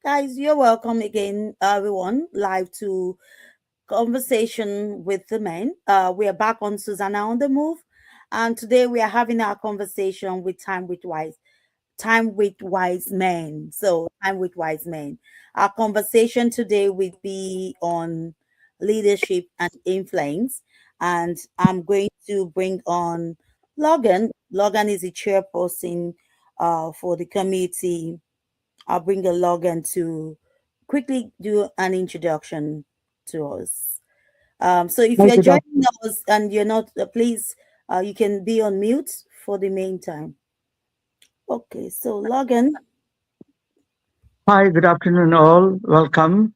Guys, you're welcome again, everyone, live to Conversation with the Men. We are back on Susanna on the Move, and today we are having our conversation with time with wise men. So, time with wise men. Our conversation today will be on leadership and influence, and I'm going to bring on Logan. Logan is the chairperson for the committee. I'll bring a Logan to quickly do an introduction to us. So if Hi, you're good joining afternoon. us and you're not, please, you can be on mute for the meantime. Okay, so Logan. Hi, good afternoon, all. Welcome.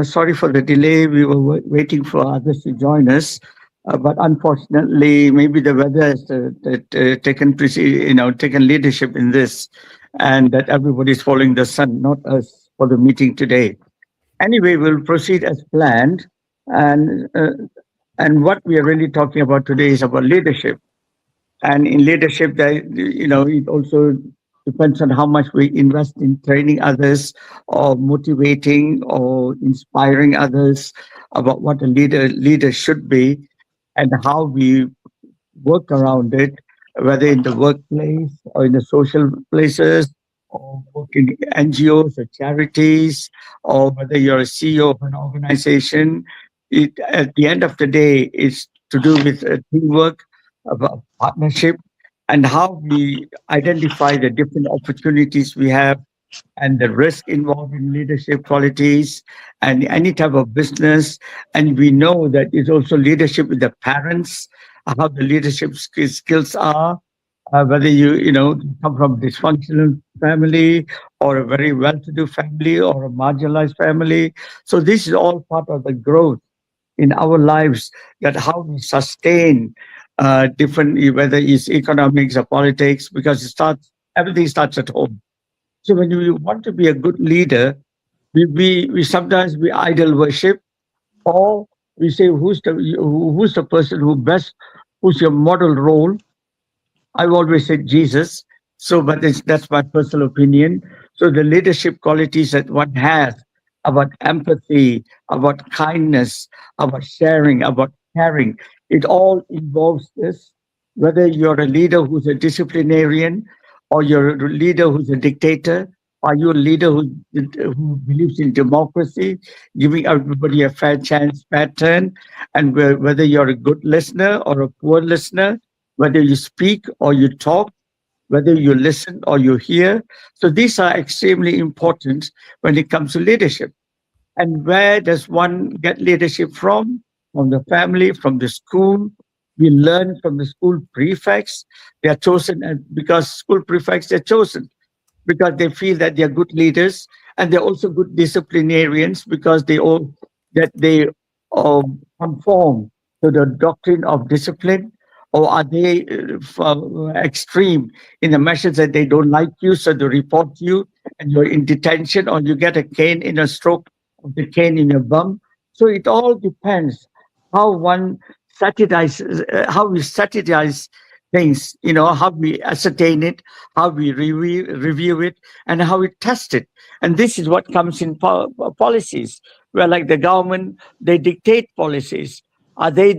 Sorry for the delay. We were waiting for others to join us, but unfortunately, maybe the weather has taken leadership in this, and that everybody is following the sun, not us, for the meeting today. Anyway, we'll proceed as planned, and uh, and what we are really talking about today is about leadership. And in leadership, it also depends on how much we invest in training others or motivating or inspiring others about what a leader should be and how we work around it, whether in the workplace or in the social places or work in NGOs or charities, or whether you're a CEO of an organization. At the end of the day, it's to do with teamwork, about partnership, and how we identify the different opportunities we have and the risk involved in leadership qualities and any type of business. And we know that it's also leadership with the parents, how the leadership skills are, whether you come from a dysfunctional family or a very well-to-do family or a marginalized family. So this is all part of the growth in our lives, that how we sustain different, whether it's economics or politics, because everything starts at home. So when you want to be a good leader, we sometimes we idol worship, or we say who's the person who's your model role. I've always said Jesus. So, but that's my personal opinion. So the leadership qualities that one has about empathy, about kindness, about sharing, about caring, it all involves this. Whether you're a leader who's a disciplinarian, or you're a leader who's a dictator, are you a leader who believes in democracy, giving everybody a fair chance, fair turn, and whether you're a good listener or a poor listener, whether you speak or you talk, whether you listen or you hear. So these are extremely important when it comes to leadership. And where does one get leadership from? From the family, from the school. We learn from the school prefects. They are chosen because school prefects, they're chosen because they feel that they are good leaders, and they're also good disciplinarians because they conform to the doctrine of discipline. Or are they extreme in the measures that they don't like you, so they report you and you're in detention, or you get a cane in a stroke of the cane in your bum? So it all depends how one how we strategize things, how we ascertain it, how we review it, and how we test it. And this is what comes in policies, where, like the government, they dictate policies. Are they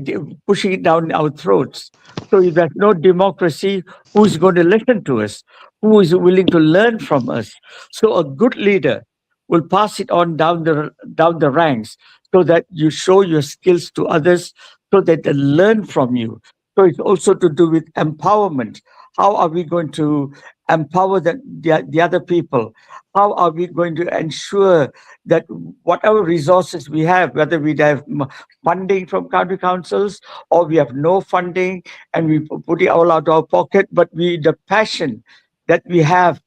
pushing it down our throats? So if there's no democracy, who's going to listen to us? Who is willing to learn from us? So a good leader will pass it on down the ranks, so that you show your skills to others, so that they learn from you. So it's also to do with empowerment. How are we going to empower the other people? How are we going to ensure that whatever resources we have, whether we have funding from county councils or we have no funding and we put it all out of our pocket, but the passion that we have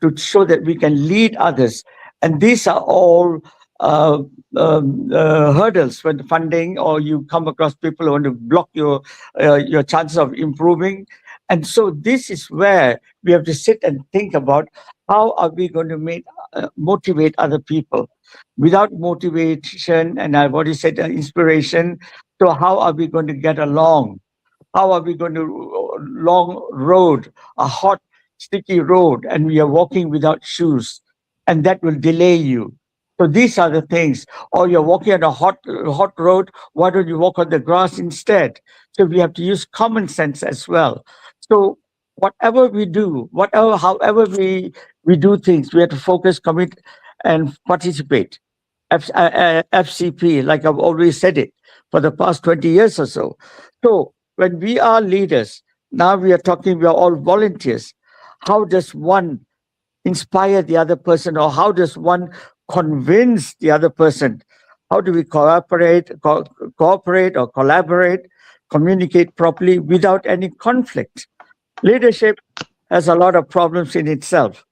to show that we can lead others. And these are all uh, hurdles when funding, or you come across people who want to block your chances of improving. And so this is where we have to sit and think about, how are we going to motivate other people? Without motivation, and I've already said inspiration, so how are we going to get along? How are we going to long road, a hot, sticky road, and we are walking without shoes? and that will delay you. So these are the things. Or you're walking on a hot road. Why don't you walk on the grass instead? So we have to use common sense as well. So whatever we do, however we do things, we have to focus, commit, and participate. FCP, like I've always said it for the past 20 years or so. So when we are leaders, now we are talking, we are all volunteers. How does one inspire the other person, or how does one convince the other person? How do we cooperate or collaborate, communicate properly without any conflict? Leadership has a lot of problems in itself.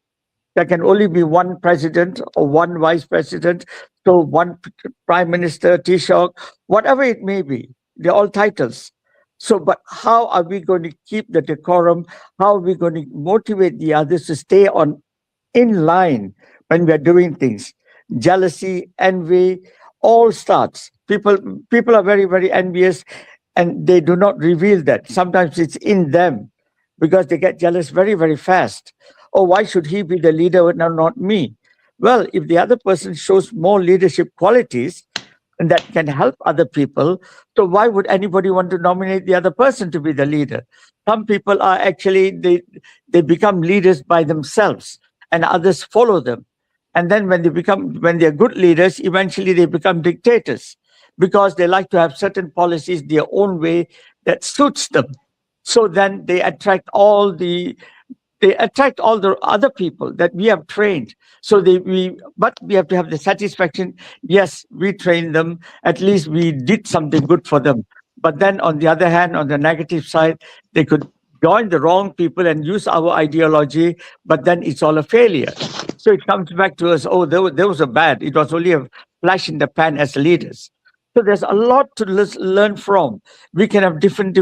There can only be one president or one vice president, so one prime minister, Taoiseach, whatever it may be. They're all titles. So, but how are we going to keep the decorum? How are we going to motivate the others to stay on in line when we are doing things? Jealousy, envy, all starts. People are very, very envious, and they do not reveal that. Sometimes it's in them because they get jealous very, very fast. Oh, why should he be the leader and not me? Well, if the other person shows more leadership qualities and that can help other people, so why would anybody want to nominate the other person to be the leader? Some people are actually, they become leaders by themselves and others follow them. And then when they're good leaders, eventually they become dictators because they like to have certain policies their own way that suits them. So then they attract all the other people that we have trained. So but we have to have the satisfaction. Yes, we trained them. At least we did something good for them. But then on the other hand, on the negative side, they could join the wrong people and use our ideology, but then it's all a failure. So it comes back to us, oh, there was a bad. It was only a flash in the pan as leaders. So there's a lot to learn from. We can have different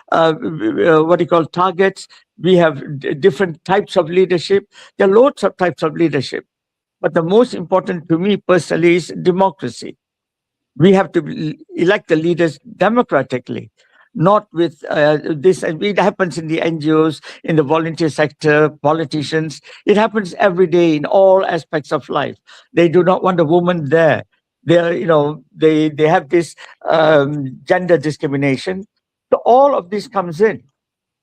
what do you call targets. We have different types of leadership. There are loads of types of leadership. But the most important to me personally is democracy. We have to elect the leaders democratically, not with this. And it happens in the NGOs, in the volunteer sector, politicians. It happens every day in all aspects of life. They do not want a woman there. They have this gender discrimination. So all of this comes in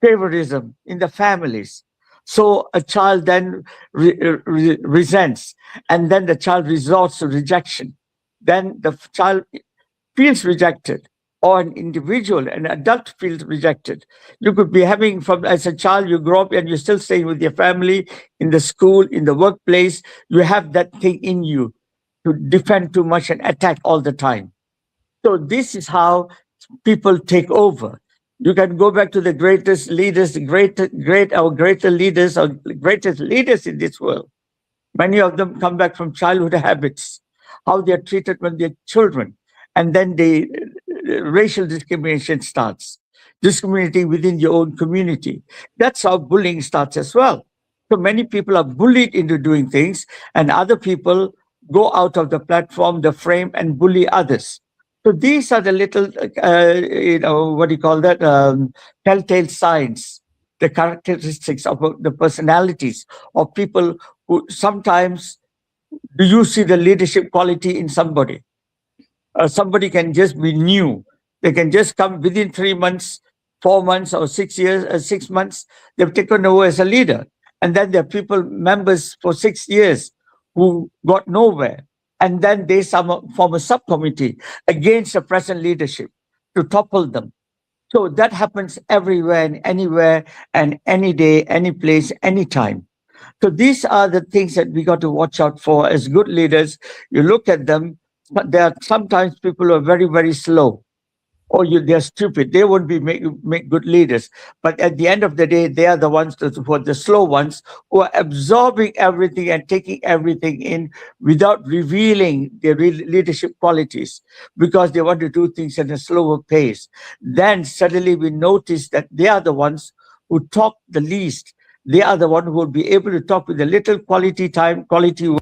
favoritism in the families. So a child then resents, and then the child resorts to rejection. Then the child feels rejected, or an individual, an adult feels rejected. You could be having, from as a child, you grow up and you're still staying with your family, in the school, in the workplace. You have that thing in you to defend too much and attack all the time. So this is how people take over. You can go back to the greatest leaders, our greater leaders, or greatest leaders in this world. Many of them come back from childhood habits, how they are treated when they're children, and then racial discrimination starts, discriminating within your own community. That's how bullying starts as well. So many people are bullied into doing things, and other people go out of the platform, the frame, and bully others. So these are the little, what do you call that? Telltale signs, the characteristics of the personalities of people who sometimes, do you see the leadership quality in somebody? Somebody can just be new. They can just come within 3 months, 4 months, or 6 years, 6 months. They've taken over as a leader. And then there are people, members for 6 years who got nowhere. And then they form a subcommittee against the present leadership to topple them. So that happens everywhere and anywhere and any day, any place, anytime. So these are the things that we got to watch out for as good leaders. You look at them, but there are sometimes people who are very, very slow. Or they're stupid. They won't make good leaders. But at the end of the day, they are the ones who are the slow ones who are absorbing everything and taking everything in without revealing their leadership qualities because they want to do things at a slower pace. Then suddenly we notice that they are the ones who talk the least. They are the one who will be able to talk with a little quality time, quality.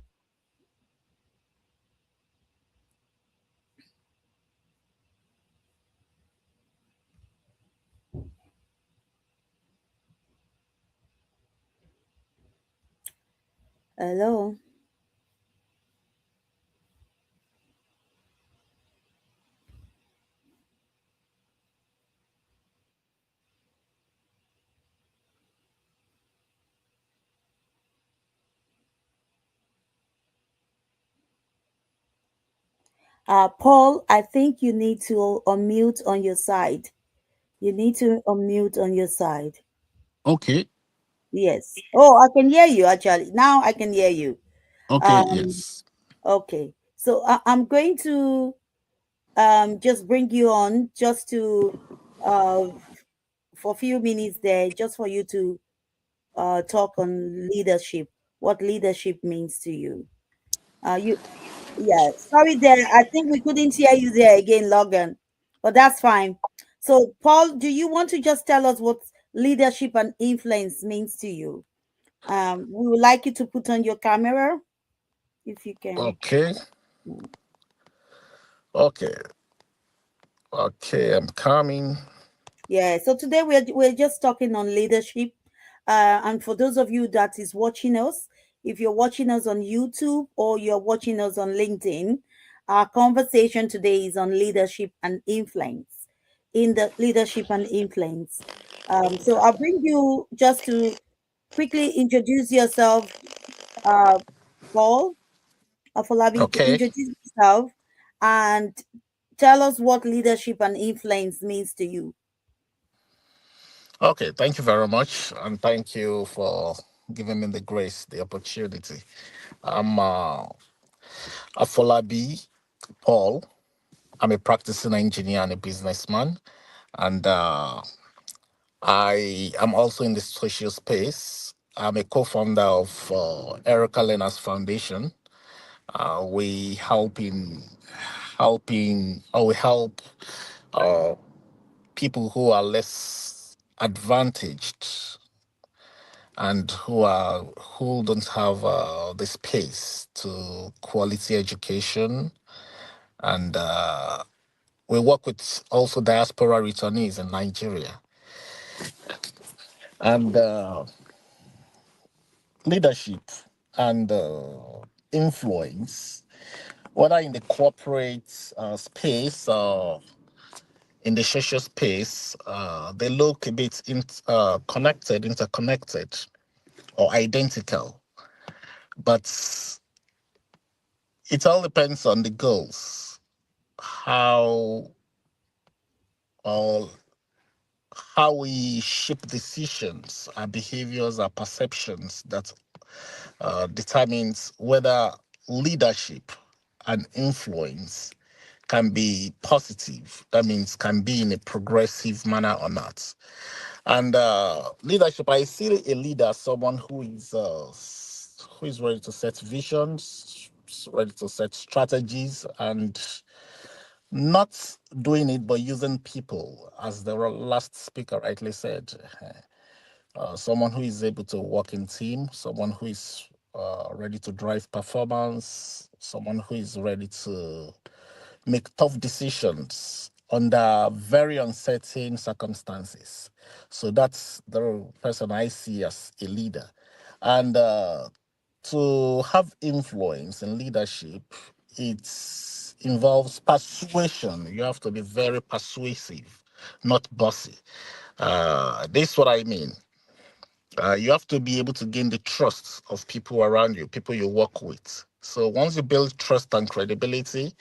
Hello. Paul, I think you need to unmute on your side. You need to unmute on your side. Okay. Yes. Oh, I can hear you actually. Now I can hear you. Okay. Um, Yes. okay. So I'm going to just bring you on just to uh for a few minutes there, just for you to talk on leadership, what leadership means to you. You Yeah, sorry there. I think we couldn't hear you there again, Logan, but that's fine. So, Paul, do you want to just tell us what leadership and influence means to you? We would like you to put on your camera if you can. Okay. Okay. Okay. I'm coming. Yeah, so today we're just talking on leadership. And for those of you that is watching us, if you're watching us on YouTube or you're watching us on LinkedIn, our conversation today is on leadership and influence. In the leadership and influence. So I'll bring you just to quickly introduce yourself, uh, Paul Afolabi, to Okay. introduce yourself and tell us what leadership and influence means to you. Okay. Thank you very much, and thank you for giving me the grace, the opportunity. I'm Afolabi Paul. I'm a practicing engineer and a businessman, and I am also in the social space. I'm a co-founder of Erica Learners Foundation. We we help uh, people who are less advantaged and who don't have the space to quality education, and we work with also diaspora returnees in Nigeria, and leadership and influence, whether in the corporate space or in the social space, they look a bit interconnected, or identical. But it all depends on the goals, how or how we shape decisions, our behaviors, our perceptions that determines whether leadership and influence can be positive. That means can be in a progressive manner or not. And leadership, I see a leader as someone who is ready to set visions, ready to set strategies, and not doing it but using people, as the last speaker rightly said. Someone who is able to work in team, someone who is ready to drive performance, someone who is ready to make tough decisions under very uncertain circumstances. So that's the person I see as a leader. And to have influence in leadership, it involves persuasion. You have to be very persuasive, not bossy. This is what I mean. You have to be able to gain the trust of people around you, people you work with. So once you build trust and credibility,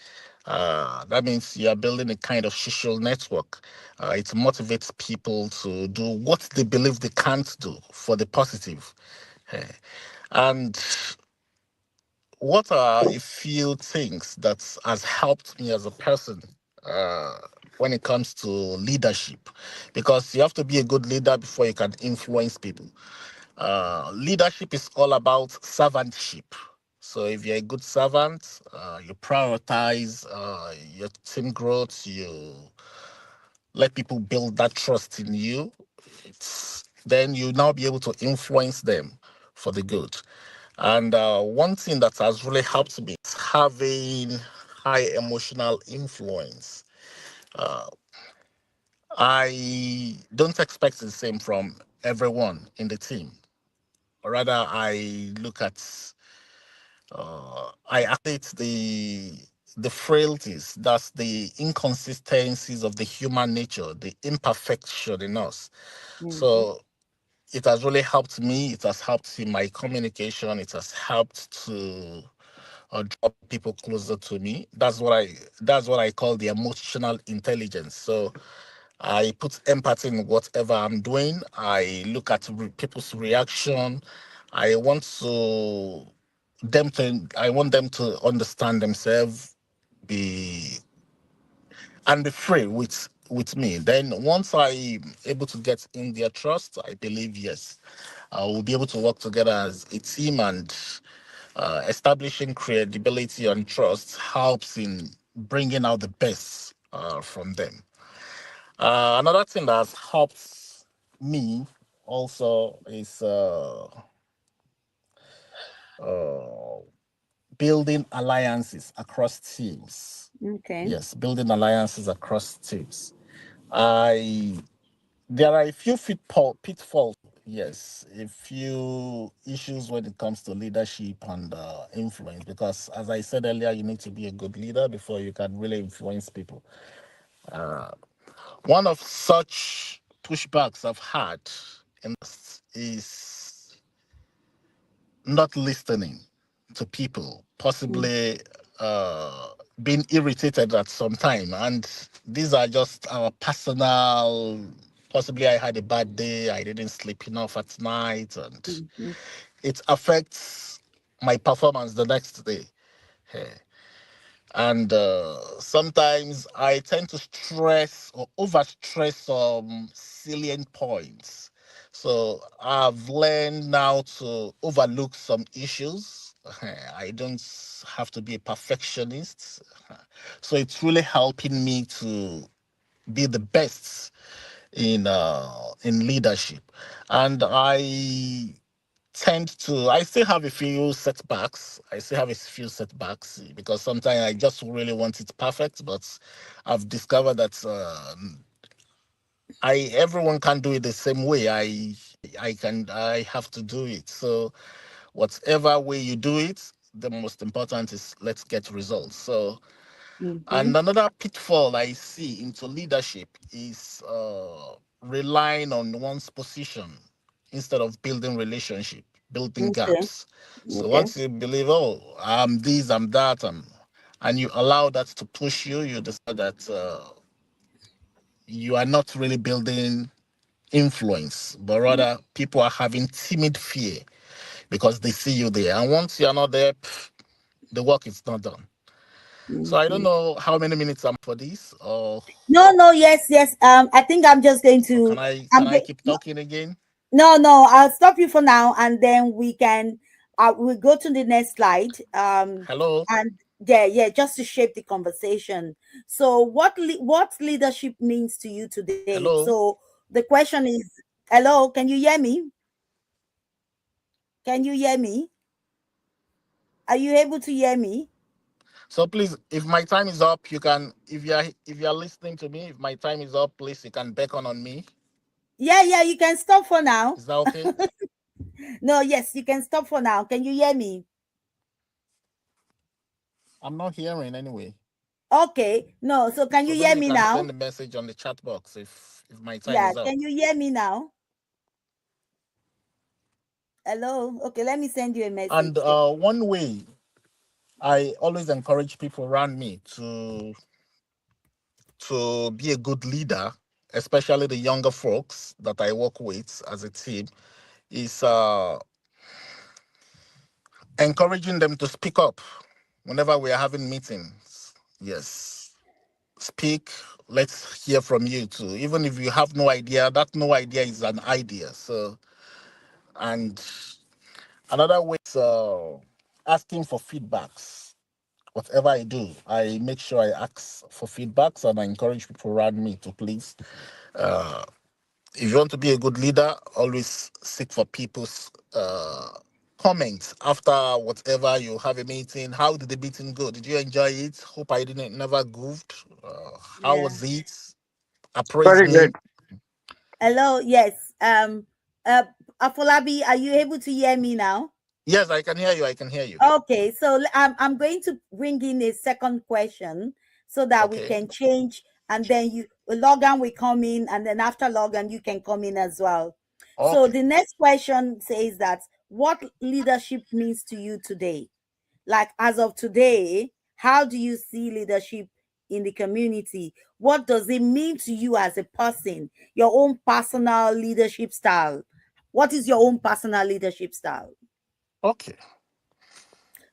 that means you are building a kind of social network. It motivates people to do what they believe they can't do for the positive. Eh, And what are a few things that has helped me as a person uh, when it comes to leadership? Because you have to be a good leader before you can influence people. Leadership is all about servantship. So if you're a good servant, you prioritize your team growth, you let people build that trust in you, then you now be able to influence them for the good. And one thing that has really helped me is having high emotional influence. Uh, I don't expect the same from everyone in the team. Rather, I look at I accept the frailties, that's the inconsistencies of the human nature, the imperfection in us. Mhm. So it has really helped me. It has helped in my communication. It has helped to or draw people closer to me. That's what I call the emotional intelligence. So I put empathy in whatever I'm doing. I look at people's reaction. I want to I want them to understand themselves, be and be free with me. Then once I'm able to get in their trust, I believe yes, we'll be able to work together as a team, and establishing credibility and trust helps in bringing out the best from them. Another thing that helps me also is uh, building alliances across teams. Okay. Yes, building alliances across teams. I There are a few pitfalls. Yes, a few issues when it comes to leadership and influence. Because as I said earlier, you need to be a good leader before you can really influence people. One of such pushbacks I've had in this is not listening to people, Mm. possibly being irritated at some time. And these are just our personal, possibly I had a bad day, I didn't sleep enough at night, and Mhm. it affects my performance the next day. Eh, and sometimes I tend to stress or overstress some salient points. So I've learned now to overlook some issues. I don't have to be a perfectionist. So it's really helping me to be the best in leadership. And I still have a few setbacks. I still have a few setbacks because sometimes I just really want it perfect, but I've discovered that I everyone can do it the same way. I have to do it. So whatever way you do it, the most important is let's get results. So, and Mhm. another pitfall I see into leadership is relying on one's position instead of building relationship, building Okay. gaps. So Okay. once you believe, oh, I'm this, I'm that, and you allow that to push you, you discover that you are not really building influence, but rather people are having timid fear because they see you there. And once you're not there, the work is not done. So I don't Mhm. know how many minutes I'm for this, No, no, yes, yes. I think I'm just going or to. can I'm I going. keep talking again? No, no. I'll stop you for now, and then we can. We'll go to the next slide. Hello, And yeah, yeah, just to shape the conversation. So, what leadership means to you today? hello. So the question is, hello, can you hear me? Can you hear me? Are you able to hear me? So please, if my time is up, you can. If you're listening to me, if my time is up, please you can beckon on me. Yeah, yeah. You can stop for now. Is that okay? No, yes, you can stop for now. Can you hear me? I'm not hearing anyway. Okay. No. So can you So maybe hear you me can now? send a message on the chat box if my time Yeah. is up. Can you hear me now? Hello. Okay. Let me send you a And message then. one way I always encourage people around me to be a good leader, especially the younger folks that I work with as a team, is encouraging them to speak up whenever we are having meetings. Yes, speak. Let's hear from you too. Even if you have no idea, that no idea is an idea. So, and another way is asking for feedbacks. Whatever I do, I make sure I ask for feedbacks and I encourage people around me to please. If you want to be a good leader, always seek for people's comments after whatever you have a meeting. How did the meeting go? Did you enjoy it? Hope I didn't never goofed. How Yeah. was it? Appraise Very me. good. Hello. Yes. Uh, Afolabi, are you able to hear me now? Yes, I can hear you. I can hear you. Okay. So I'm going to bring in a second question so that we Okay. can change, and then Logan will come in, and then after Logan you can come in as well. So Okay. the next question says that what leadership means to you today. like as of today, how do you see leadership in the community? What does it mean to you as a person? Your own personal leadership style. What is your own personal leadership style? Okay.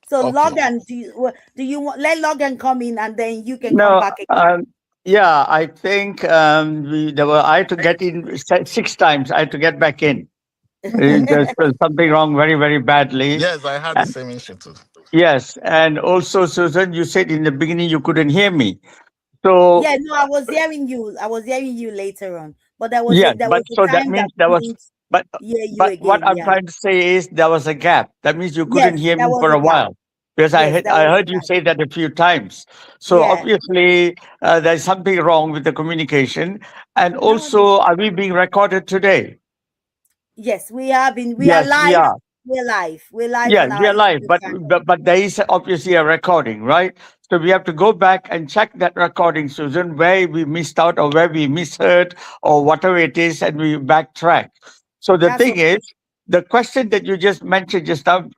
So Okay. Logan, do you want let Logan come in and then you can come No, back again? yeah, I think I had to get in 6 times. I had to get back in. There's something wrong very, very badly. Yes, I had the same issue too. Yes, and also, Susan, you said in the beginning you couldn't hear me. So Yeah, no, I was hearing you. I was hearing you later on, but yes, there but was a so that time that means there we was, didn't but hear you but what again. I'm Yeah. trying to say is there was a gap. That means you couldn't Yes, hear there me was for a a gap. while because Yes, there I was a heard you gap. say that a few times. So Yeah. obviously there's something wrong with the communication, and No. also are we being recorded today? Yes, we have been. We are Yes, we live. are. We're live. We're live Yes, on our we are live, YouTube but channel. there is obviously a recording, right? So we have to go back and check that recording, Susan, where we missed out or where we misheard or whatever it is, and we backtrack. So the That's thing okay. is, the question that you just mentioned just now,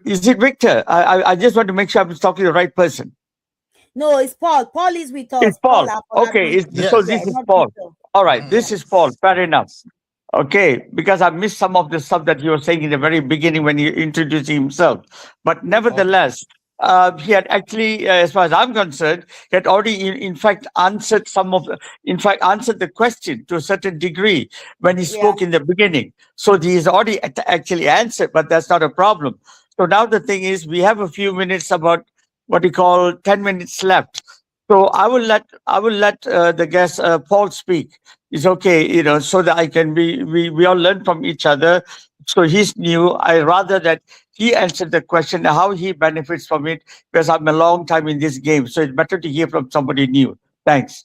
is it Victor? I just want to make sure I'm talking to the right person. No, it's Paul. Paul is with It's us. Paul Paul. Okay, Afolabi. so Yeah, this Yes. is not Paul. Victor. All right, Mhm. Yeah. this is Paul. Fair enough. Okay, because I missed some of the stuff that you were saying in the very beginning when he introduced himself. But Okay. nevertheless, he had actually, as far as I'm concerned, he had already, in fact, answered answered the question to a certain degree when he Yeah. spoke in the beginning. So he's already actually answered, but that's not a problem. So now the thing is, we have a few minutes, about what we call 10 minutes left. So I will let the guest Paul speak. It's okay, so that I can we all learn from each other. So he's new. I rather that he answered the question how he benefits from it, because I'm a long time in this game. So it's better to hear from somebody new. Thanks.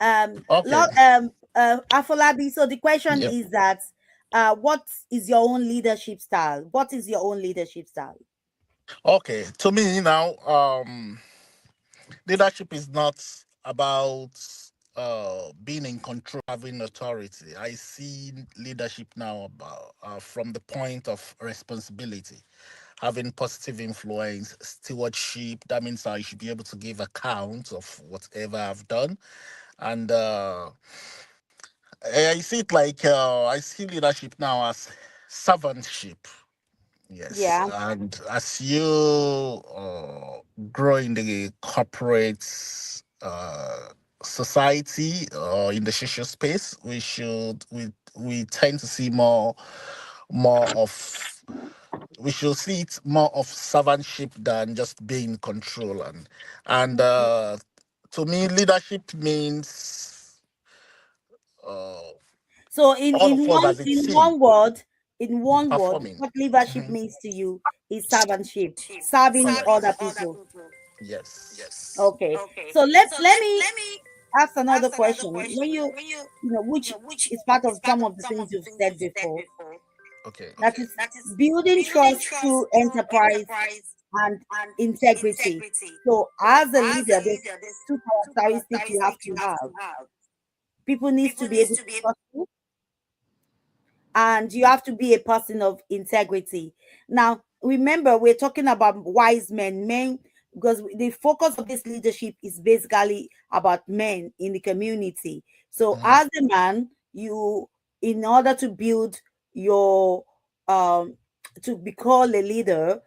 Okay. Afolabi, so the question Yep. is that what is your own leadership style? What is your own leadership style? Okay. To me now, leadership is not about being in control, having authority. I see leadership now about from the point of responsibility, having positive influence, stewardship. That means I should be able to give account of whatever I've done, and I see it like I see leadership now as servantship. Yes, Yeah. and as you grow in the corporate society or in the social space, we tend to see more of we should see it more of servantship than just being in control, and to me, leadership means uh, So all of us as a team in one word, performing. what leadership Mhm. means to you is servantship, serving other people. Yes. Okay. So let me ask another question. When which is part of some of the things you've said before, Okay. that is building trust through enterprise and integrity. So as a leader, there's two characteristics you have to have. People needs to be able to trust you, and you have to be a person of integrity. Now, remember, we're talking about wise men, because the focus of this leadership is basically about men in the community. So, Mhm. as a man, you, in order to build your, to be called a leader,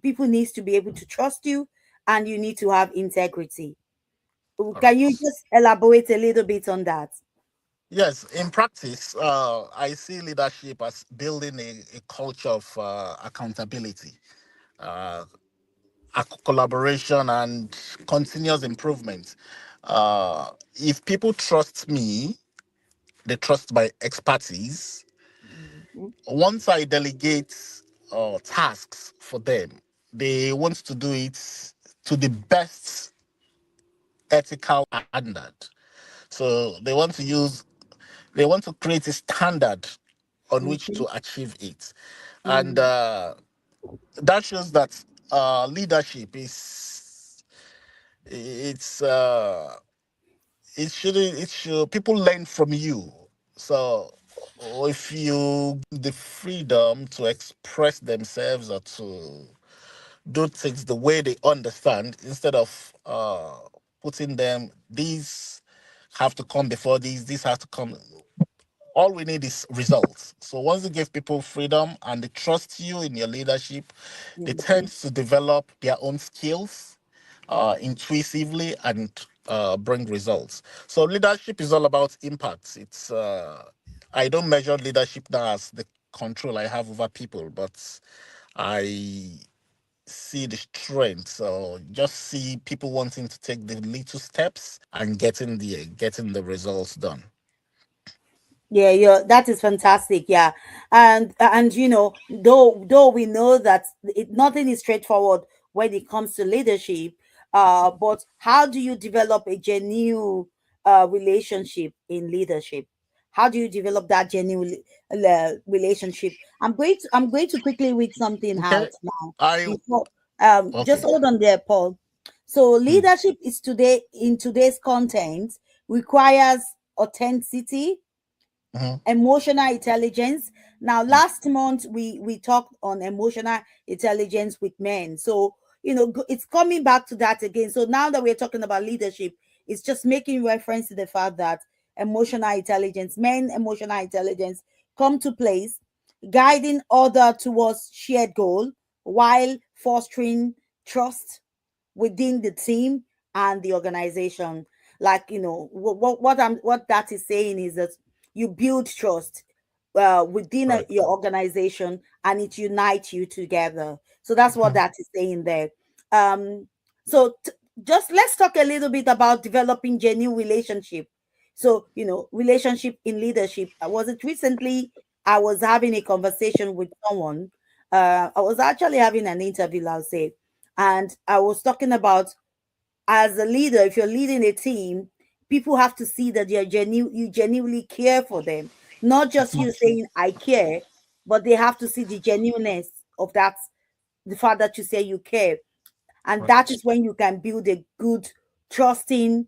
people needs to be able to trust you, and you need to have integrity. All Can you right. just elaborate a little bit on that? Yes, in practice, I see leadership as building a culture of accountability, uh, collaboration, and continuous improvement. If people trust me, they trust my expertise. Mhm. Once I delegate tasks for them, they want to do it to the best ethical standard. So they want to create a standard on which Mhm. to achieve it. And Mhm. that shows that leadership is it's it should people learn from you. So if you give the freedom to express themselves or do things the way they understand instead of putting them, these have to come before these have to come. All we need is results. So once you give people freedom and they trust you in your leadership, they Mm. tend to develop their own skills intuitively and bring results. So leadership is all about impact. It's I don't measure leadership now as the control I have over people, but I see the strength. So just see people wanting to take the little steps and getting the results done. Yeah, yeah, that is fantastic. Yeah, and though we know that nothing is straightforward when it comes to leadership, but how do you develop a genuine relationship in leadership? How do you develop that genuine relationship? I'm going to quickly read something Okay. out now. I Before, just okay. hold on there, Paul. So Mm, leadership is today in today's content requires authenticity, mhm, emotional intelligence. Now mm, last month we talked on emotional intelligence with men, so it's coming back to that again. So now that we're talking about leadership, it's just making reference to the fact that emotional intelligence, men emotional intelligence, come to place, guiding other towards shared goal while fostering trust within the team and the organization. Like, what that is saying is that you build trust within right. your organization, and it unites you together. So that's what Mhm. that is saying there. um so just let's talk a little bit about developing genuine relationship. So, relationship in leadership. Was it recently I was having a conversation with someone. I was actually having an interview, I'll say, and I was talking about, as a leader, if you're leading a team, people have to see that you genuinely care for them. Not just you saying I care, but they have to see the genuineness of that, the fact that you say you care. And that Right. is when you can build a good, trusting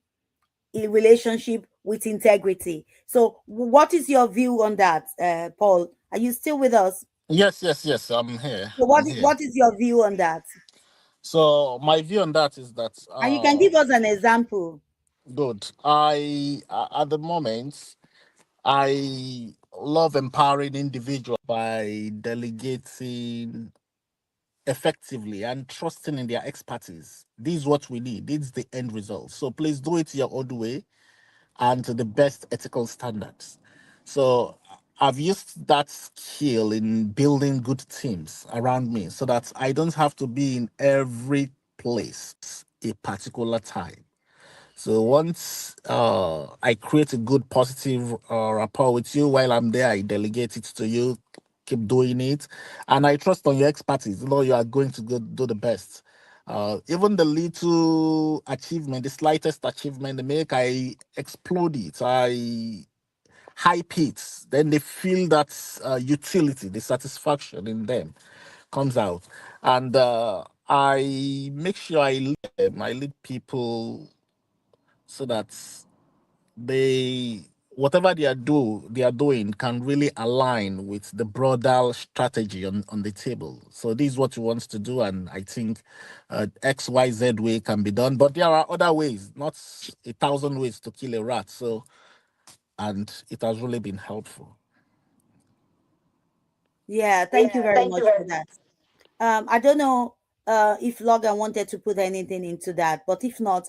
relationship with integrity. So, what is your view on that, Paul? Are you still with us? Yes, yes, yes. I'm here. So I'm here. what is your view on that? So my view on that is that And you can give us an example. good. At the moment I love empowering individuals by delegating effectively and trusting in their expertise. This is what we need. This is the end result. So please do it your own way and to the best ethical standards. So I've used that skill in building good teams around me so that I don't have to be in every place a particular time. So once I create a good positive rapport with you while I'm there, I delegate it to you, keep doing it, and I trust on your expertise. You are going to go do the best. Even the little achievement, the slightest achievement, they make I explode it. I hype it. Then they feel that utility, the satisfaction in them comes out, and I make sure I lead them. I lead people so that they whatever they are doing can really align with the broader strategy on the table. So this is what you want to do, and I think XYZ way can be done, but there are other ways, not 1,000 ways to kill a rat. So and it has really been helpful. Yeah, thank you very much for that. I don't know if Logan wanted to put anything into that, but if not,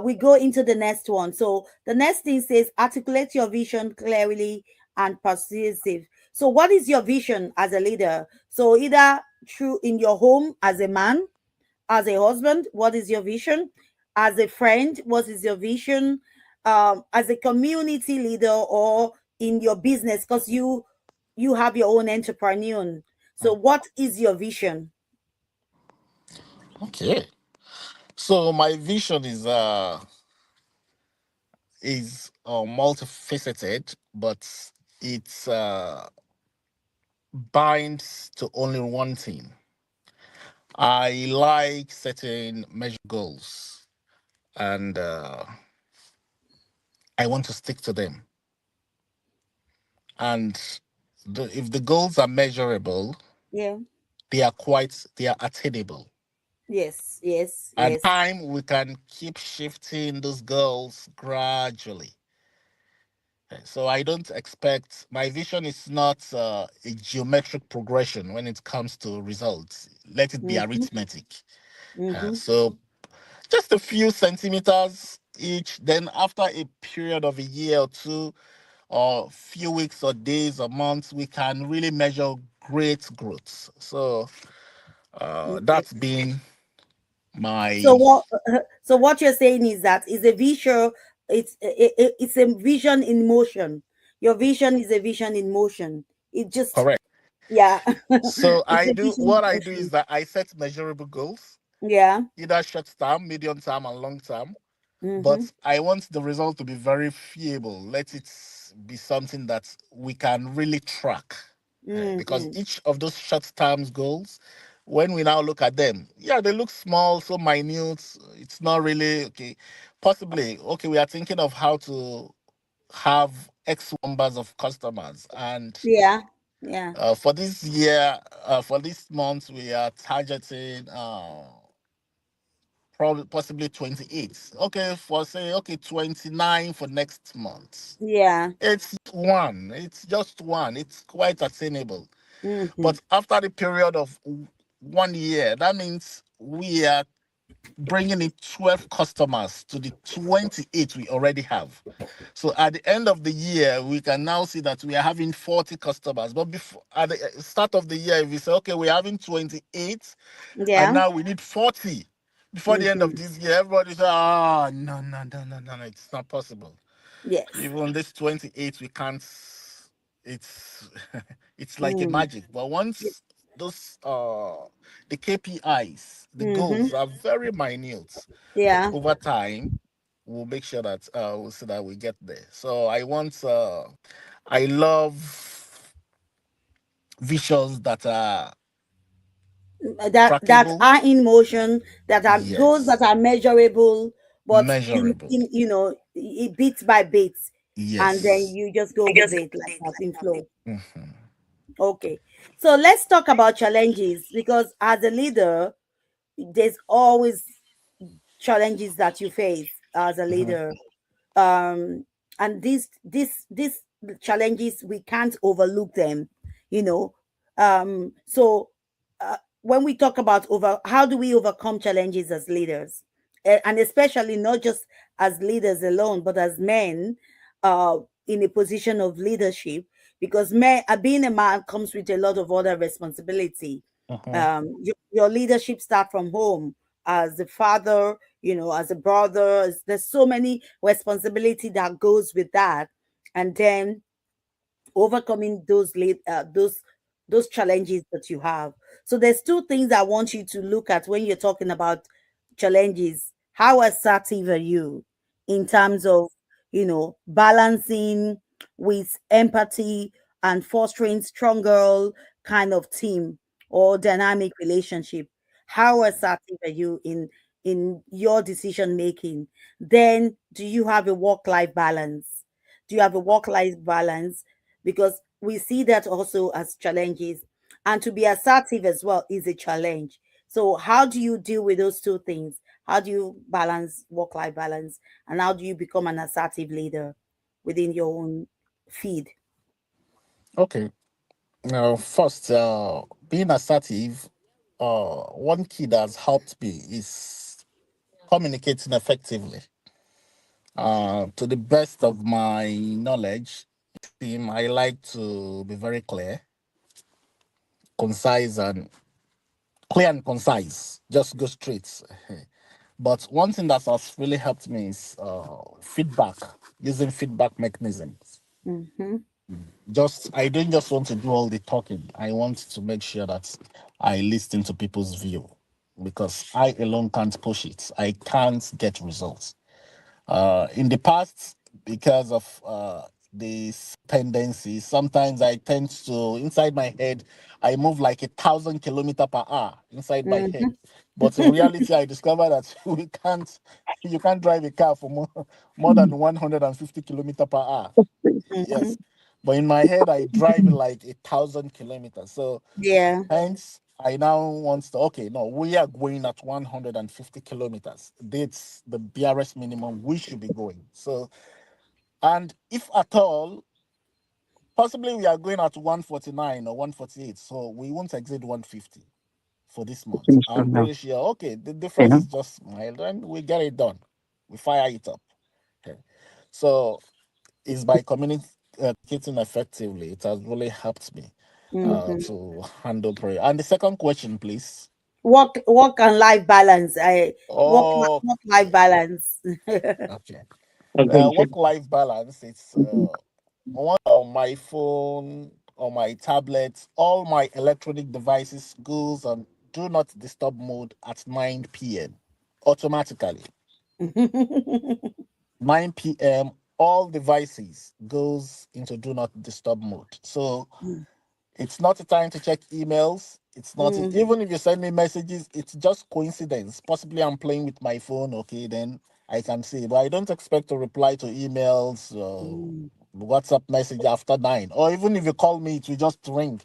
we go into the next one. So the next thing says articulate your vision clearly and persuasive. So what is your vision as a leader? So either through in your home as a man, as a husband, what is your vision? As a friend, what is your vision? As a community leader, or in your business, because you have your own entrepreneur. So what is your vision? Okay. So my vision is multifaceted, but it's binds to only one thing. I like setting measure goals, and I want to stick to them. And if the goals are measurable, Yeah. they are attainable. Yes, yes, And yes. time we can keep shifting those goals gradually. So I don't expect my vision is not a geometric progression when it comes to results. Let it be Mm-hmm, arithmetic. mm-hmm. So just a few centimeters each. Then after a period of a year or two, or few weeks or days or months, we can really measure great growth. So Okay. that's been So my what? So what you're saying is that is a visual. It's a vision in motion. Your vision is a vision in motion. It just correct. yeah. So It's I a do vision in what I do is motion. that I set measurable goals, Yeah. either short term, medium term, and long term. Mm-hmm. But I want the result to be very viewable. Let it be something that we can really track. Because Mm-hmm. each of those short term goals, when we now look at them, yeah, they look small, so minute. It's not really okay. Possibly, okay, we are thinking of how to have X numbers of customers. And Yeah. Yeah. for this year, for this month, we are targeting probably possibly 28. Okay, for say, okay, 29 for next month. Yeah. It's just one, it's quite attainable. Mm-hmm. But after the period of 1 year, that means we are bringing in 12 customers to the 28 we already have. So at the end of the year, we can now see that we are having 40 customers. But before at the start of the year, if we say, okay, we're having 28 and Yeah. now we need 40 before the end of Mm-hmm. this year, everybody say, ah, no, no, no, no, no, no, it's not possible. Yes. Even this 28, we can't. It's it's like a Mm. magic. But once those the KPIs, the Mm-hmm. goals are very minute Yeah. over time, we'll make sure that we'll see that we get there. So I love visuals that are That trackable, are in motion, that are goals that yes, are measurable, but measurable, in bit by bit, and then yes. you just go with it like that in flow. Mhm. Okay, so let's talk about challenges, because as a leader, there's always challenges that you face as a Mhm. leader. And these challenges, we can't overlook them, you know. So when we talk about over how do we overcome challenges as leaders, and especially not just as leaders alone, but as men uh in a position of leadership, because men being a man comes with a lot of other responsibility. Mhm. Your leadership start from home, as a father, as a brother. There's so many responsibility that goes with that, and then overcoming those challenges that you have. So there's two things I want you to look at when you're talking about challenges. How assertive are you in terms of balancing with empathy and fostering strong girl kind of team or dynamic relationship? How assertive are you in your decision making? Then do you have a work life balance? Do you have a work life balance? Because we see that also as challenges. And to be assertive as well is a challenge. So, how do you deal with those two things? How do you balance work life balance? And how do you become an assertive leader within your own feed? Okay. Now, first, being assertive, one key that's helped me is communicating effectively. To the best of my knowledge, I like to be very clear and concise. Just go straight. But one thing that has really helped me is feedback, using feedback mechanisms. Mm-hmm. Just I don't just want to do all the talking. I want to make sure that I listen to people's view because I alone can't push it. I can't get results. In the past, because of these tendencies, sometimes I tend to inside my head, I move like 1,000 kilometers per hour inside my head. Mm-hmm. But in reality, I discovered that you can't drive a car for more than 150 kilometers per hour. Mm-hmm. Yes. But in my head, I drive like 1,000 kilometers. So Yeah. hence I now want to, okay, no, we are going at 150 kilometers. That's the BRS minimum we should be going. So, and if at all, possibly we are going at 149 or 148. So we won't exceed 150 for this month. Finish I'm them now. pretty sure, okay, the You difference know, is just mild and we get it done. We fire it up. Okay. So it's by communicating effectively. It has really helped me Mhm. to handle prayer. And the second question, please. Work and life balance. I Oh, work life balance. okay. assumption. Work-life balance. It's on my phone, on my tablet, all my electronic devices goes on do not disturb mode at 9 p.m. automatically. 9 p.m. all devices goes into do not disturb mode. So it's not a time to check emails. It's not Mhm. even if you send me messages, it's just coincidence. Possibly I'm playing with my phone, okay, then I can see. But I don't expect to reply to emails, Mm, WhatsApp message after 9. Or even if you call me, it will just ring.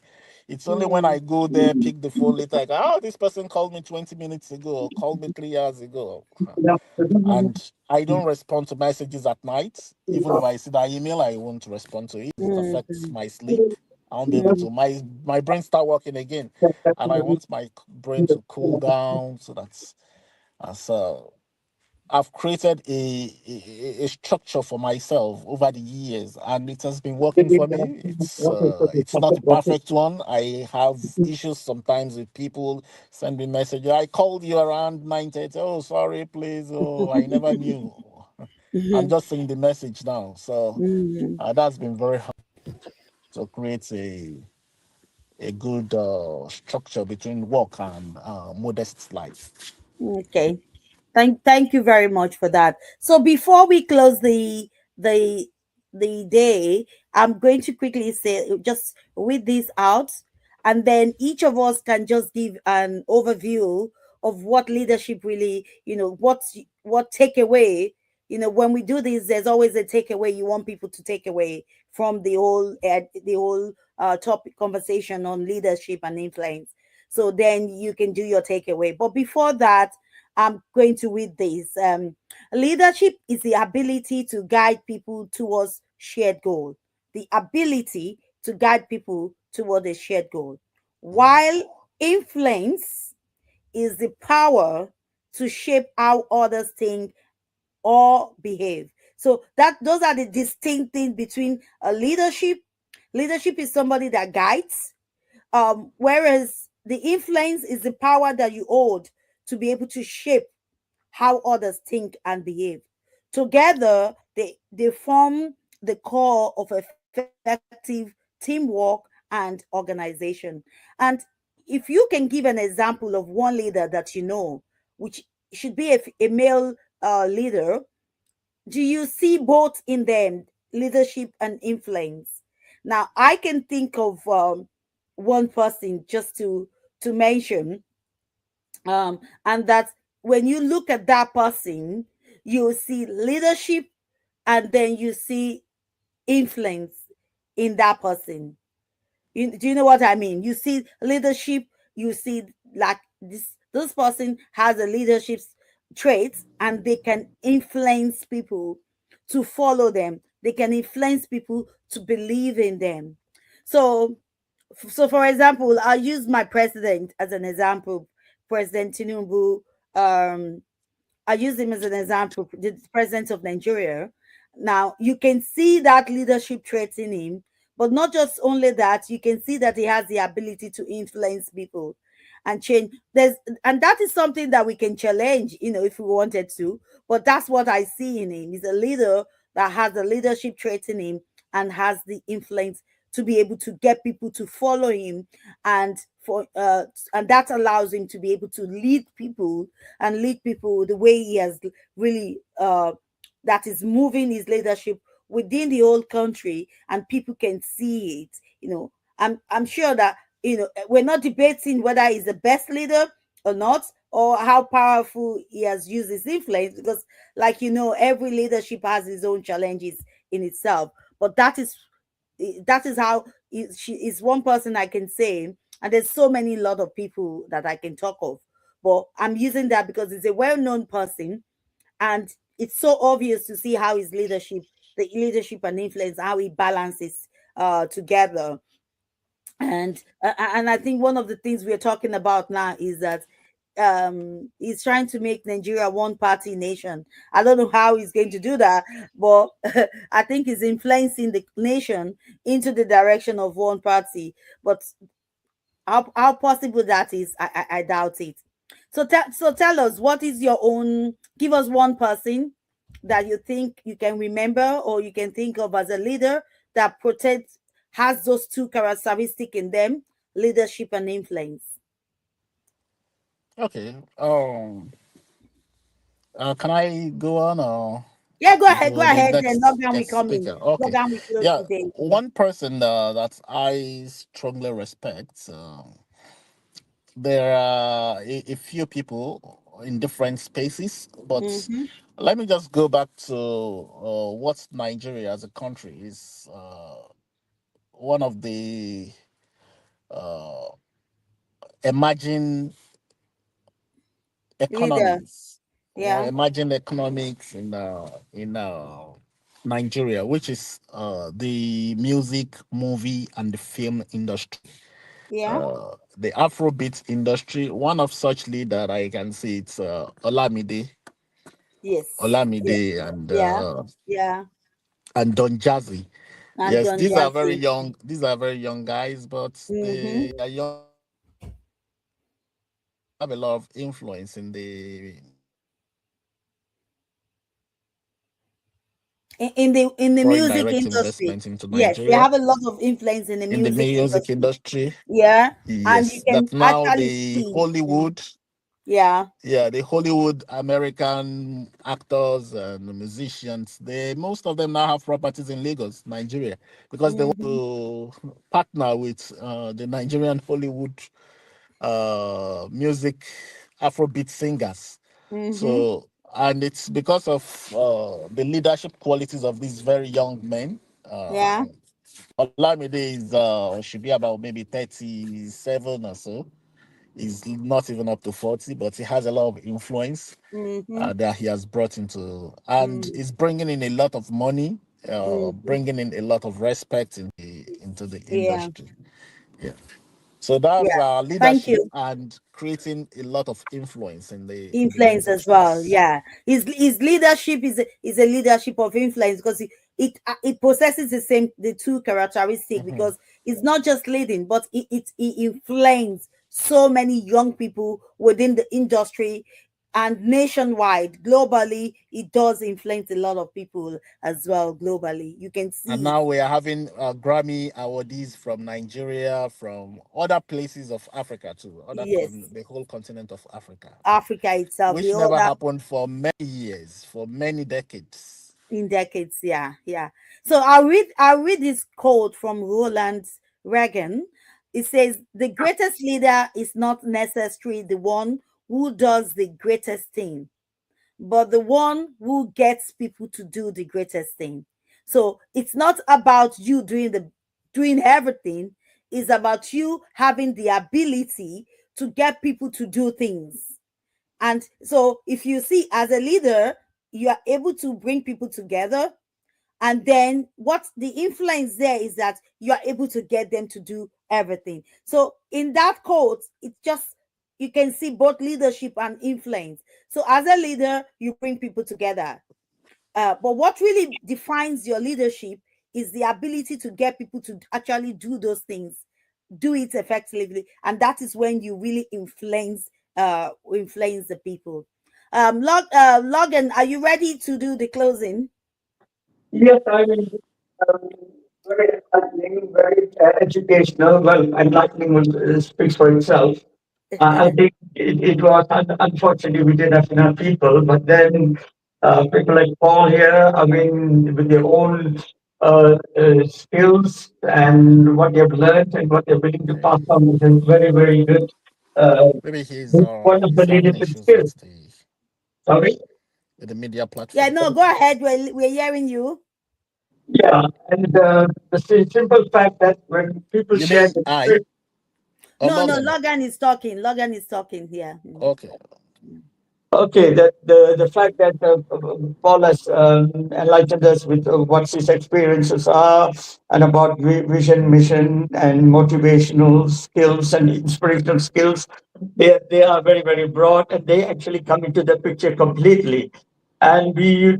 It's only when I mm, go there, pick the phone later, I go, oh, this person called me 20 minutes ago, or called me 3 hours ago. And I don't respond to messages at night. Even if I see that email, I won't respond to it. It affects mm, my sleep. I won't be able mm, to. My brain start working again, and I want my brain to cool down. So that's so I've created a structure for myself over the years, and it has been working for me. It's not a perfect one. I have issues sometimes with people send me messages. I called you around 9:30. Oh, sorry, please. Oh, I never knew. I'm mhm, just seeing the message now. So mhm. that's been very hard to create a good structure between work and modest life. Okay. Thank you very much for that. So before we close the the day, I'm going to quickly say just read this out, and then each of us can just give an overview of what leadership really, what takeaway, when we do this, there's always a takeaway you want people to take away from the whole topic conversation on leadership and influence. So then you can do your takeaway. But before that, I'm going to read this. Leadership is the ability to guide people towards shared goal. The ability to guide people toward a shared goal. While influence is the power to shape how others think or behave. So that those are the distinct things between a leadership. Leadership is somebody that guides, whereas the influence is the power that you hold to be able to shape how others think and behave. Together, they form the core of effective teamwork and organization. And if you can give an example of one leader that you know, which should be a male leader, do you see both in them, leadership and influence? Now, I can think of one person just to mention, and that when you look at that person, you see leadership, and then you see influence in that person. Do you know what I mean? You see leadership, you see like this person has a leadership traits, and they can influence people to follow them. They can influence people to believe in them. So for example, I'll use my president as an example. President Tinubu, um I use him as an example, the president of Nigeria. Now, you can see that leadership trait in him, but not just only that, you can see that he has the ability to influence people and change. And that is something that we can challenge, if we wanted to. But that's what I see in him. He's a leader that has the leadership trait in him and has the influence to be able to get people to follow him, and and that allows him to be able to lead people the way he has really that is moving his leadership within the whole country, and people can see it. I'm sure that we're not debating whether he's the best leader or not, or how powerful he has used his influence, because like every leadership has its own challenges in itself. But that is how she is one person I can say And there's so many lot of people that I can talk of, but I'm using that because it's a well-known person, and it's so obvious to see how his leadership, the leadership and influence, how he balances together. And I think one of the things we're talking about now is that he's trying to make Nigeria one party nation. I don't know how he's going to do that, but I think he's influencing the nation into the direction of one party. But how possible that is, I doubt it. So tell us, what is your own, give us one person that you think you can remember or you can think of as a leader that protects, has those two characteristics in them, leadership and influence. Okay. Can I go on or Yeah, go ahead, go will the ahead. Then next lockdown we guest come in. speaker? Okay. Lockdown we close Yeah. today. One person that I strongly respect. There are a few people in different spaces, but Mm-hmm. let me just go back to what Nigeria as a country is. One of the uh, emerging Leader. economies, or Yeah. emerging economics in Nigeria, which is the music, movie, and the film industry. Yeah. The Afrobeat industry. One of such leader I can see it's Yes. Yeah. Olamide, Yeah. Yeah. and Don Jazzy. And Yes, Don these are very Jazzy. young. These are very young guys, but Mm-hmm. they are young. Have a lot of influence in the In the foreign music direct industry. investment into Yes, they Nigeria, have a lot of influence in the in the music music industry. industry. Yeah. And you Yes, can that now actually the see. Hollywood, Yeah. yeah, the Hollywood American actors and musicians, they most of them now have properties in Lagos, Nigeria, because they want Mm-hmm. to partner with the Nigerian Hollywood music Afrobeat singers. Mm-hmm. So, and it's because of the leadership qualities of these very young men. Yeah. Olamide is should be about maybe 37 or so. He's not even up to 40, but he has a lot of influence Mm-hmm. that he has brought into, and Mm-hmm. is bringing in a lot of money, Mm-hmm. bringing in a lot of respect into the Yeah. industry. Yeah. So that's Yeah. Thank leadership you. and creating a lot of influence in the Influence as well. industries. Yeah, his leadership is a leadership of influence because it possesses the two characteristics, Mhm. because it's not just leading, but it influences so many young people within the industry, and nationwide, globally, it does influence a lot of people as well. Globally, you can And see it. now we are having Grammy awardees from Nigeria, from other places of Africa too, Yes, the whole continent of Africa, Africa itself, the which never other happened for many years, for many decades. in decades. Yeah, yeah. So I'll read this quote from Roland Reagan. It says, the greatest leader is not necessarily the one who does the greatest thing, but the one who gets people to do the greatest thing. So it's not about you doing everything, it's about you having the ability to get people to do things. And so if you see, as a leader, you are able to bring people together, and then what the influence there is that you are able to get them to do everything. So in that quote, it's just, you can see both leadership and influence. So as a leader, you bring people together. But what really defines your leadership is the ability to get people to actually do those things, do it effectively, and that is when you really influence the people. Logan, are you ready to do the closing? Yes, I mean, um, very enlightening, very educational. Well, enlightening speaks for itself. I think it was unfortunately we did have enough people, but then people like Paul here, I mean, with their own skills and what they've learned and what they're willing to pass on, is very, very good. Uh, Maybe Wonderful he's having leadership issues skills. Sorry. with the media Yeah, platform. no, go ahead. We're hearing you. Yeah, and the simple fact that when people You share mean the I? spirit, Or No, Logan? Logan is talking. Logan is talking here. Okay. Okay, that the fact that Paul has enlightened us with what his experiences are and about vision, mission, and motivational skills and inspirational skills, they are very very broad and they actually come into the picture completely. And we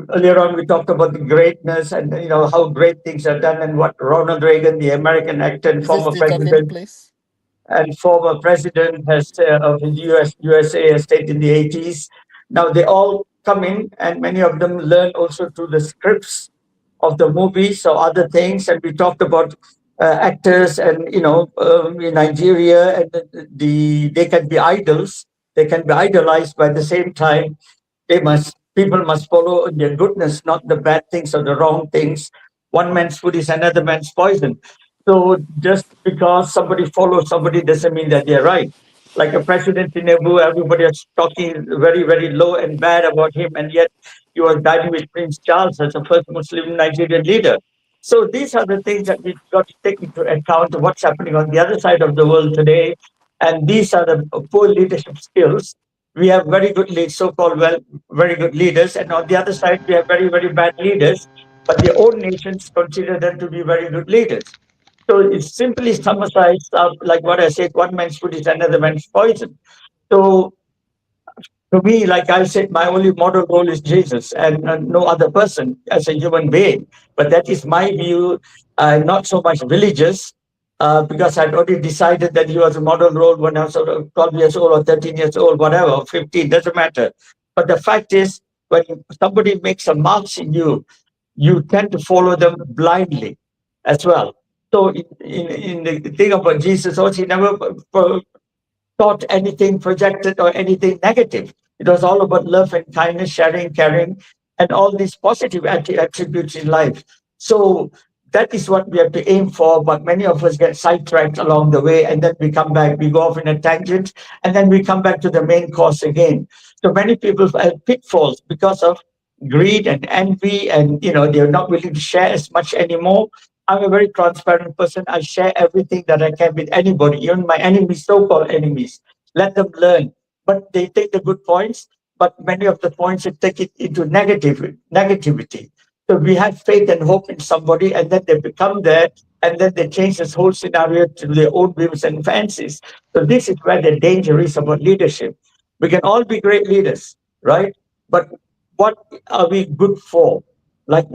earlier on we talked about the greatness and how great things are done and what Ronald Reagan, the American actor and Is it former still talking, president, please? has of the USA has stayed in the 80s. Now they all come in, and many of them learn also through the scripts of the movies or other things. And we talked about actors, and in Nigeria, and they can be idols. They can be idolized. By the same time, people must follow their goodness, not the bad things or the wrong things. One man's food is another man's poison. So just because somebody follows somebody doesn't mean that they're right. Like a President Tinubu, everybody is talking very, very low and bad about him, and yet he was dining with Prince Charles as the first Muslim Nigerian leader. So these are the things that we've got to take into account of what's happening on the other side of the world today. And these are the poor leadership skills. We have very good so-called very good leaders, and on the other side we have very, very bad leaders, but their own nations consider them to be very good leaders. So it's simply summarized up like what I said: one man's food is another man's poison. So to me, like I said, my only model role is Jesus and no other person as a human being. But that is my view, not so much religious, because I'd already decided that he was a model role when I was sort of 12 years old or 13 years old, whatever, or 15, doesn't matter. But the fact is, when somebody makes a mark in you, you tend to follow them blindly as well. So in the thing about Jesus, also, he never taught anything projected or anything negative. It was all about love and kindness, sharing, caring, and all these positive attributes in life. So that is what we have to aim for. But many of us get sidetracked along the way, and then we come back, we go off in a tangent, and then we come back to the main course again. So many people have pitfalls because of greed and envy, and they're not willing to share as much anymore. I'm a very transparent person. I share everything that I can with anybody, even my enemies, so-called enemies. Let them learn. But they take the good points, but many of the points they take it into negativity. So we have faith and hope in somebody, and then they become there, and then they change this whole scenario to their own whims and fancies. So this is where the danger is about leadership. We can all be great leaders, right? But what are we good for? Like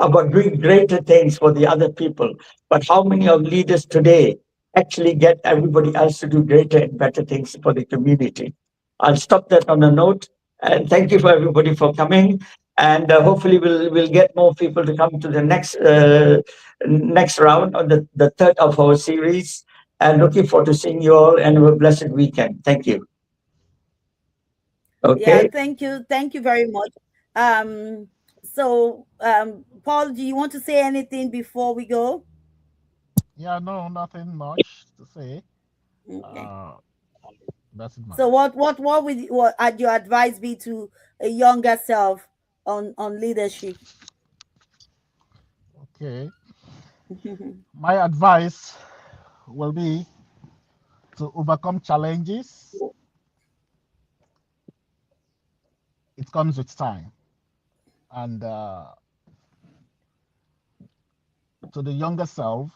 about doing greater things for the other people. But how many of leaders today actually get everybody else to do greater and better things for the community? I'll stop that on a note. And thank you for everybody for coming. And hopefully we'll get more people to come to the next round on the third of our series. And looking forward to seeing you all and have a blessed weekend. Thank you. Yeah, Okay. thank you very much. So Paul, do you want to say anything before we go? Yeah, no, nothing much to say. Okay. That's it, So man. what your advice be to a younger self on leadership? Okay. My advice will be to overcome challenges. It comes with time. And to the younger self,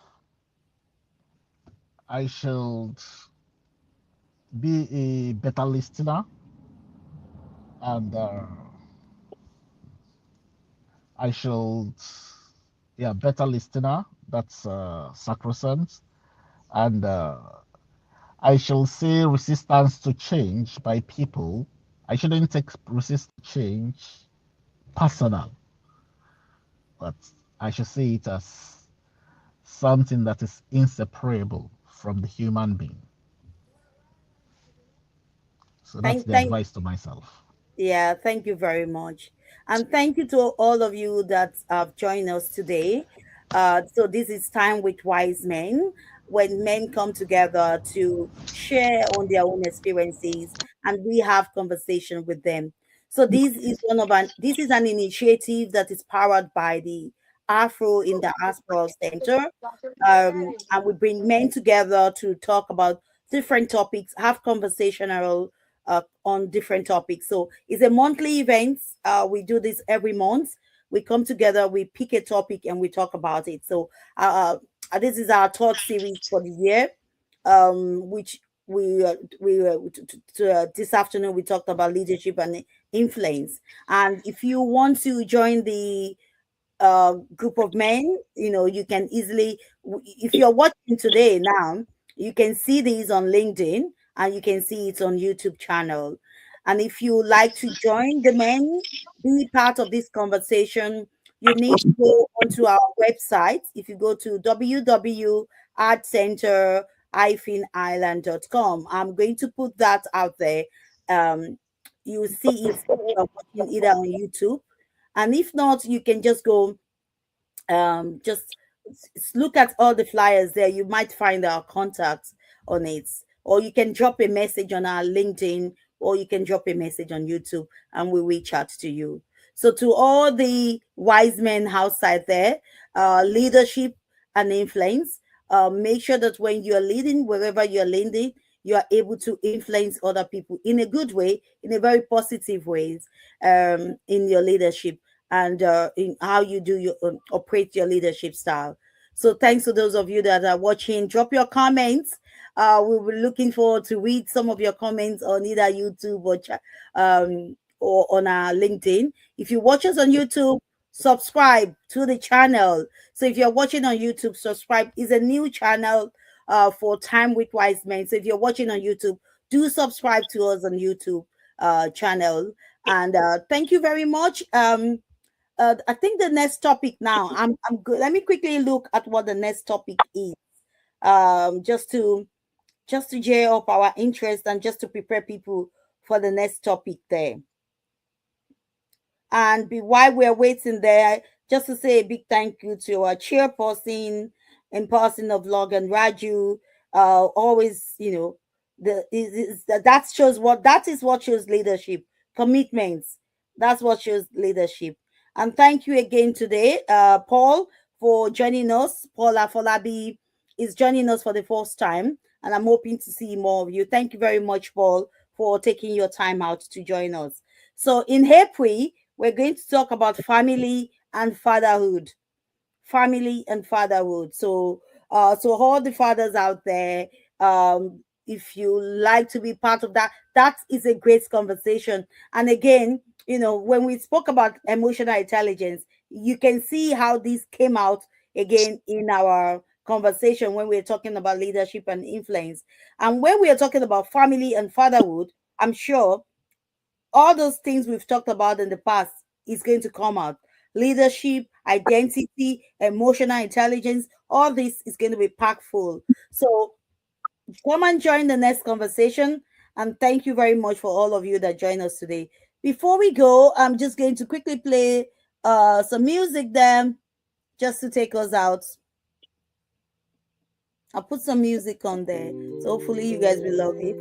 I should be a better listener and I should, yeah, better listener. That's sacrosanct. And I shall say resistance to change by people. I shouldn't take resist change personal, but I should see it as something that is inseparable from the human being. So that's Thank the thank advice to myself. Yeah, thank you very much. And thank you to all of you that have joined us today. So this is Time with Wise Men, when men come together to share on their own experiences and we have conversation with them. So this is an initiative that is powered by the Afro in Diaspora Center. And we bring men together to talk about different topics, have conversational on different topics. So it's a monthly event. We do this every month. We come together, we pick a topic, and we talk about it. So this is our third series for the year, which this afternoon we talked about leadership and influence. And if you want to join the group of men, you can easily, if you're watching today now, you can see these on LinkedIn and you can see it on YouTube channel. And if you like to join the men, be part of this conversation, you need to go onto our website. If you go to www.artcenter-island.com, I'm going to put that out there. You see it if you're watching either on YouTube, and if not, you can just go, just look at all the flyers there. You might find our contacts on it, or you can drop a message on our LinkedIn, or you can drop a message on YouTube, and we'll reach out to you. So to all the wise men outside there, leadership and influence, make sure that when you're leading, wherever you're leading, you are able to influence other people in a good way, in a very positive ways, in your leadership, and in how you do your operate your leadership style. So thanks to those of you that are watching. Drop your comments. We'll be looking forward to read some of your comments on either YouTube or on our LinkedIn. If you watch us on YouTube, subscribe to the channel. So if you're watching on YouTube, subscribe. Is a new channel for Time with Wise Men. So if you're watching on YouTube, do subscribe to us on YouTube channel. And thank you very much. I think the next topic now. I'm good. Let me quickly look at what the next topic is. Just to gear up our interest and just to prepare people for the next topic there. And while we're waiting there, just to say a big thank you to our chairperson in person of Logan Raju. Always, that shows what shows leadership, commitments. That's what shows leadership. And thank you again today, Paul, for joining us. Paul Afolabi is joining us for the first time, and I'm hoping to see more of you. Thank you very much, Paul, for taking your time out to join us. So in April, we're going to talk about family and fatherhood. Family and fatherhood. So all the fathers out there, if you like to be part of that, that is a great conversation. And again, when we spoke about emotional intelligence, you can see how this came out again in our conversation when we're talking about leadership and influence. And when we are talking about family and fatherhood, I'm sure all those things we've talked about in the past is going to come out. Leadership, identity, emotional intelligence, all this is going to be packed full. So come and join the next conversation. And thank you very much for all of you that join us today. Before we go, I'm just going to quickly play some music there just to take us out. I'll put some music on there. So hopefully you guys will love it.